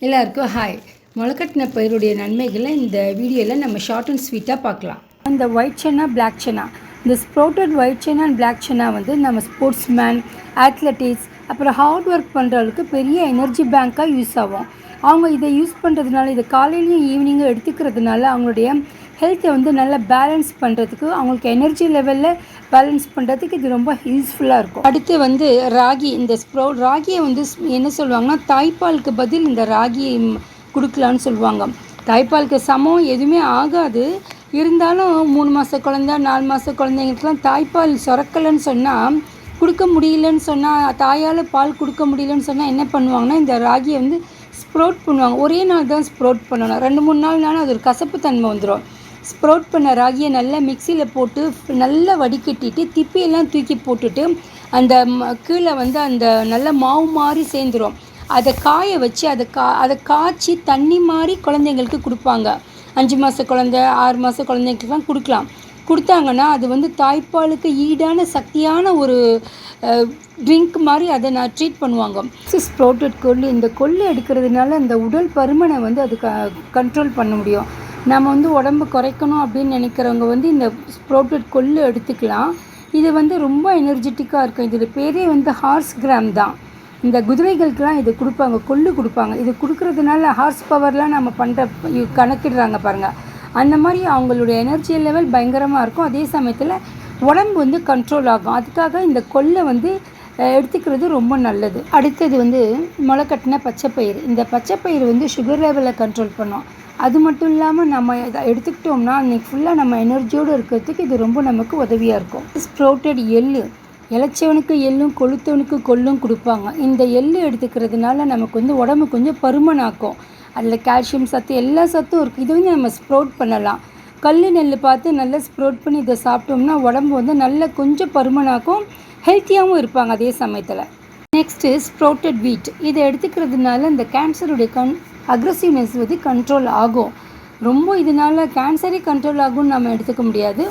எல்லாருக்கும் ஹாய். முளைக்கட்டின பயிருடைய நன்மைகளை இந்த வீடியோவில் நம்ம ஷார்ட் அண்ட் ஸ்வீட்டாக பார்க்கலாம். இந்த ஒயிட் சன்னா, பிளாக் சன்னா, இந்த sprouted white chana and black chana வந்து நம்ம ஸ்போர்ட்ஸ்மேன், அத்லெட்டிக்ஸ், அப்புறம் ஹார்ட் ஒர்க் பண்ணுறவங்களுக்கு பெரிய எனர்ஜி பேங்க்காக யூஸ் ஆகும். அவங்க இதை யூஸ் பண்ணுறதுனால, இதை காலையிலையும் ஈவினிங்கும் எடுத்துக்கிறதுனால அவங்களுடைய ஹெல்த்தை வந்து நல்லா பேலன்ஸ் பண்ணுறதுக்கு, அவங்களுக்கு எனர்ஜி லெவலில் பேலன்ஸ் பண்ணுறதுக்கு இது ரொம்ப யூஸ்ஃபுல்லாக இருக்கும். அடுத்து வந்து ராகி. இந்த ராகியை வந்து என்ன சொல்லுவாங்கன்னா, தாய்ப்பாலுக்கு பதில் இந்த ராகி கொடுக்கலான்னு சொல்லுவாங்க. தாய்ப்பாலுக்கு சமம் எதுவுமே ஆகாது. இருந்தாலும் 3 மாத குழந்த, 4 மாத குழந்தைங்களுக்குலாம் தாய்ப்பால் சுரக்கலைன்னு சொன்னால், கொடுக்க முடியலன்னு சொன்னால், தாயால் பால் கொடுக்க முடியலன்னு சொன்னால் என்ன பண்ணுவாங்கன்னா, இந்த ராகியை வந்து ஸ்ப்ரௌட் பண்ணுவாங்க. ஒரே நாள் தான் ஸ்ப்ரௌட் பண்ணணும். 2-3 நாள்னாலும் அது ஒரு கசப்பு தன்மை வந்துடும். ஸ்ப்ரௌட் பண்ண ராகியை நல்லா மிக்சியில் போட்டு நல்லா வடிகட்டிட்டு திப்பியெல்லாம் தூக்கி போட்டுட்டு அந்த கீழே வந்து அந்த நல்ல மாவு மாதிரி சேர்ந்துடும். அதை காய வச்சு அதை காய்ச்சி தண்ணி மாதிரி குழந்தைங்களுக்கு கொடுப்பாங்க. 5 மாத குழந்தை, 6 மாத குழந்தைங்களுக்குலாம் கொடுக்கலாம். கொடுத்தாங்கன்னா அது வந்து தாய்ப்பாலுக்கு ஈடான சக்தியான ஒரு ட்ரிங்க் மாதிரி அதை ட்ரீட் பண்ணுவாங்க. ஸ்ப்ரௌட்டட் கொள்ளு. இந்த கொள்ளு எடுக்கிறதுனால இந்த உடல் பருமனை வந்து அது கண்ட்ரோல் பண்ண முடியும். நம்ம வந்து உடம்பு குறைக்கணும் அப்படின்னு நினைக்கிறவங்க வந்து இந்த ஸ்ப்ரௌட்டட் கொள்ளு எடுத்துக்கலாம். இது வந்து ரொம்ப எனர்ஜெட்டிக்காக இருக்கும். இதில் பேரே வந்து ஹார்ஸ் கிராம் தான். இந்த குதிரைகளுக்கெலாம் இது கொடுப்பாங்க, கொள்ளு கொடுப்பாங்க. இது கொடுக்கறதுனால ஹார்ஸ் பவர்லாம் நம்ம பண்ணுற கணக்கிடுறாங்க பாருங்கள். அந்த மாதிரி அவங்களுடைய எனர்ஜி லெவல் பயங்கரமாக இருக்கும். அதே சமயத்தில் உடம்பு வந்து கண்ட்ரோல் ஆகும். அதுக்காக இந்த கொள்ளை வந்து எடுத்துக்கிறது ரொம்ப நல்லது. அடுத்தது வந்து முளைக்கட்டின பச்சைப்பயிறு. இந்த பச்சைப்பயிறு வந்து சுகர் லெவலை கண்ட்ரோல் பண்ணும். அது மட்டும் இல்லாமல் நம்ம இதை எடுத்துக்கிட்டோம்னா அன்றைக்கி ஃபுல்லாக நம்ம எனர்ஜியோடு இருக்கிறதுக்கு இது ரொம்ப நமக்கு உதவியாக இருக்கும். ஸ்ப்ரௌட்டட் எள்ளு. இளைச்சவனுக்கு எள்ளும் கொளுத்தவனுக்கு கொள்ளும் கொடுப்பாங்க. இந்த எள்ளு எடுத்துக்கிறதுனால நமக்கு வந்து உடம்பு கொஞ்சம் பருமனாக்கும். அதில் கால்சியம் சத்து, எல்லா சத்தும் இருக்குது. இது வந்து நம்ம ஸ்ப்ரௌட் பண்ணலாம். கல் நெல் பார்த்து நல்லா ஸ்ப்ரௌட் பண்ணி இதை சாப்பிட்டோம்னா உடம்பு வந்து நல்லா கொஞ்சம் பருமனாக்கும், ஹெல்த்தியாகவும் இருப்பாங்க அதே சமயத்தில். நெக்ஸ்ட்டு ஸ்ப்ரௌட்டட் வீட். இதை எடுத்துக்கிறதுனால இந்த கேன்சருடைய அக்ரெசிவ்னஸ் வந்து கண்ட்ரோல் ஆகும். ரொம்ப இதனால் கேன்சரே கண்ட்ரோல் ஆகும்னு நம்ம எடுத்துக்க முடியாது.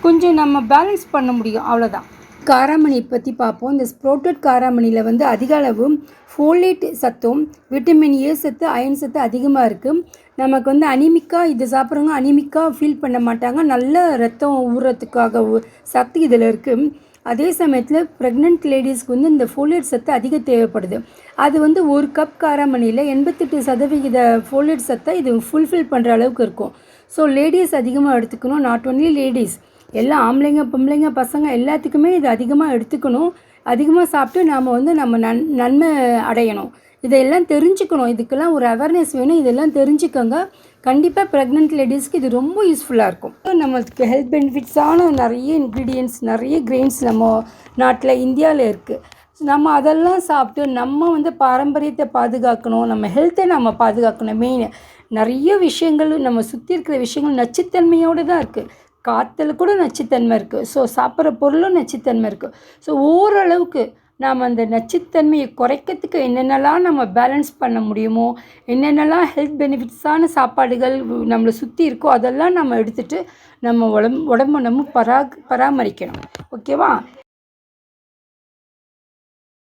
கொஞ்சம் நம்ம பேலன்ஸ் பண்ண முடியும், அவ்வளோதான். காராமணி பற்றி பார்ப்போம். இந்த ஸ்ப்ரௌட்டட் காராமணியில் வந்து அதிக அளவு ஃபோலேட் சத்தும், விட்டமின் ஏ சத்து, அயன் சத்து அதிகமாக இருக்குது. நமக்கு வந்து அனிமிக்காக இது சாப்பிட்றவங்க அனிமிக்காக ஃபீல் பண்ண மாட்டாங்க. நல்ல ரத்தம் ஊறுறதுக்காக சத்து இதில் இருக்குது. அதே சமயத்தில் ப்ரெக்னென்ட் லேடிஸ்க்கு வந்து இந்த ஃபோலேட் சத்து அதிகம் தேவைப்படுது. அது வந்து 1 கப் காராமணியில் 88% ஃபோலேட் சத்தை இது ஃபுல்ஃபில் பண்ணுற அளவுக்கு இருக்கும். ஸோ லேடிஸ் அதிகமாக எடுத்துக்கணும். நாட் ஒன்லி லேடிஸ், எல்லா ஆம்பளைங்க, பொம்பளைங்க, பசங்க எல்லாத்துக்குமே இது அதிகமாக எடுத்துக்கணும். அதிகமாக சாப்பிட்டு நாம் வந்து நம்ம நன்மை அடையணும். இதெல்லாம் தெரிஞ்சுக்கணும். இதுக்கெல்லாம் ஒரு அவேர்னஸ் வேணும். இதெல்லாம் தெரிஞ்சுக்கோங்க. கண்டிப்பாக ப்ரெக்னென்ட் லேடிஸ்க்கு இது ரொம்ப யூஸ்ஃபுல்லாக இருக்கும். நமக்கு ஹெல்த் பெனிஃபிட்ஸான நிறைய இன்க்ரீடியன்ட்ஸ், நிறைய கிரெயின்ஸ் நம்ம நாட்டில், இந்தியாவில் இருக்குது. நம்ம அதெல்லாம் சாப்பிட்டு நம்ம வந்து பாரம்பரியத்தை பாதுகாக்கணும், நம்ம ஹெல்த்தை நம்ம பாதுகாக்கணும். மெயின் நிறைய விஷயங்கள் நம்ம சுற்றி இருக்கிற விஷயங்கள் நச்சுத்தன்மையோடு தான் இருக்குது. காற்றுல கூட நச்சுத்தன்மை இருக்குது. ஸோ சாப்பிட்ற பொருளும் நச்சுத்தன்மை இருக்குது. ஸோ ஓரளவுக்கு நாம் அந்த நச்சுத்தன்மையை குறைக்கிறதுக்கு என்னென்னலாம் நம்ம பேலன்ஸ் பண்ண முடியுமோ, என்னென்னலாம் ஹெல்த் பெனிஃபிட்ஸான சாப்பாடுகள் நம்மளை சுற்றி இருக்கோ அதெல்லாம் நம்ம எடுத்துகிட்டு நம்ம உடம்பை நம்ம பராமரிக்கணும். ஓகேவா?